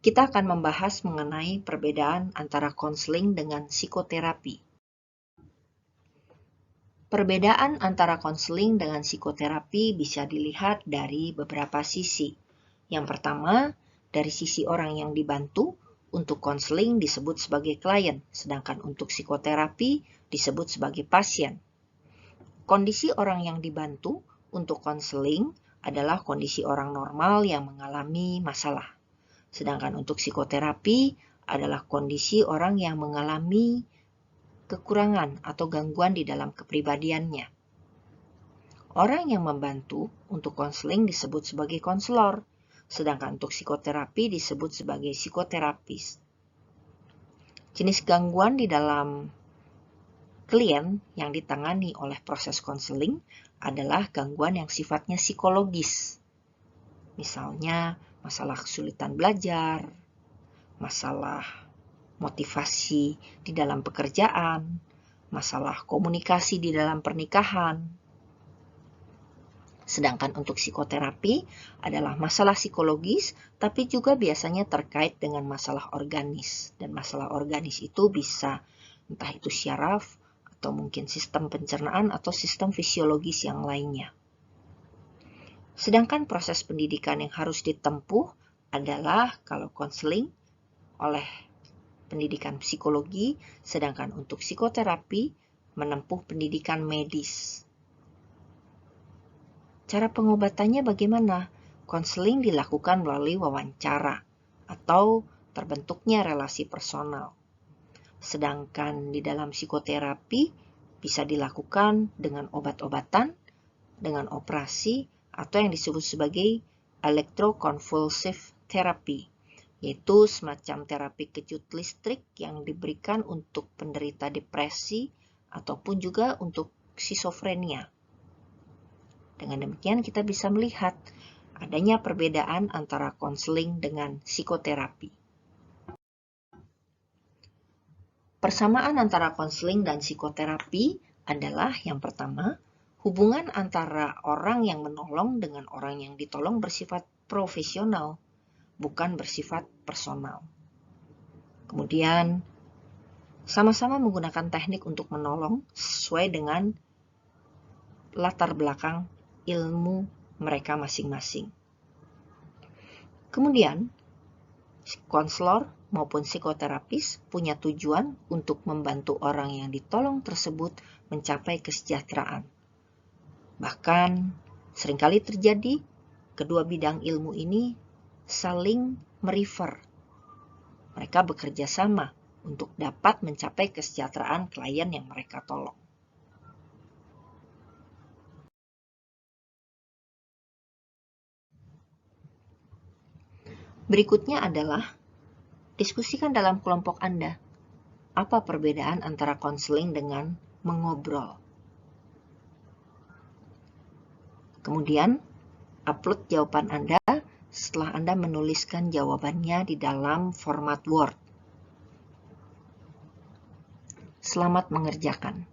Kita akan membahas mengenai perbedaan antara konseling dengan psikoterapi. Perbedaan antara konseling dengan psikoterapi bisa dilihat dari beberapa sisi. Yang pertama, dari sisi orang yang dibantu, untuk konseling disebut sebagai klien, sedangkan untuk psikoterapi disebut sebagai pasien. Kondisi orang yang dibantu untuk konseling adalah kondisi orang normal yang mengalami masalah. Sedangkan untuk psikoterapi adalah kondisi orang yang mengalami kekurangan atau gangguan di dalam kepribadiannya. Orang yang membantu untuk konseling disebut sebagai konselor, sedangkan untuk psikoterapi disebut sebagai psikoterapis. Jenis gangguan di dalam klien yang ditangani oleh proses konseling adalah gangguan yang sifatnya psikologis. Misalnya, masalah kesulitan belajar, masalah motivasi di dalam pekerjaan, masalah komunikasi di dalam pernikahan. Sedangkan untuk psikoterapi adalah masalah psikologis, tapi juga biasanya terkait dengan masalah organis. Dan masalah organis itu bisa entah itu syaraf, atau mungkin sistem pencernaan, atau sistem fisiologis yang lainnya. Sedangkan proses pendidikan yang harus ditempuh adalah kalau konseling oleh pendidikan psikologi, sedangkan untuk psikoterapi menempuh pendidikan medis. Cara pengobatannya bagaimana? Konseling dilakukan melalui wawancara atau terbentuknya relasi personal. Sedangkan di dalam psikoterapi bisa dilakukan dengan obat-obatan, dengan operasi, atau yang disebut sebagai electroconvulsive therapy, yaitu semacam terapi kejut listrik yang diberikan untuk penderita depresi ataupun juga untuk skizofrenia. Dengan demikian kita bisa melihat adanya perbedaan antara konseling dengan psikoterapi. Persamaan antara konseling dan psikoterapi adalah yang pertama, hubungan antara orang yang menolong dengan orang yang ditolong bersifat profesional, bukan bersifat personal. Kemudian, sama-sama menggunakan teknik untuk menolong sesuai dengan latar belakang ilmu mereka masing-masing. Kemudian, konselor maupun psikoterapis punya tujuan untuk membantu orang yang ditolong tersebut mencapai kesejahteraan. Bahkan, seringkali terjadi kedua bidang ilmu ini saling merefer. Mereka bekerja sama untuk dapat mencapai kesejahteraan klien yang mereka tolong. Berikutnya adalah diskusikan dalam kelompok Anda. Apa perbedaan antara konseling dengan mengobrol? Kemudian, upload jawaban Anda setelah Anda menuliskan jawabannya di dalam format Word. Selamat mengerjakan.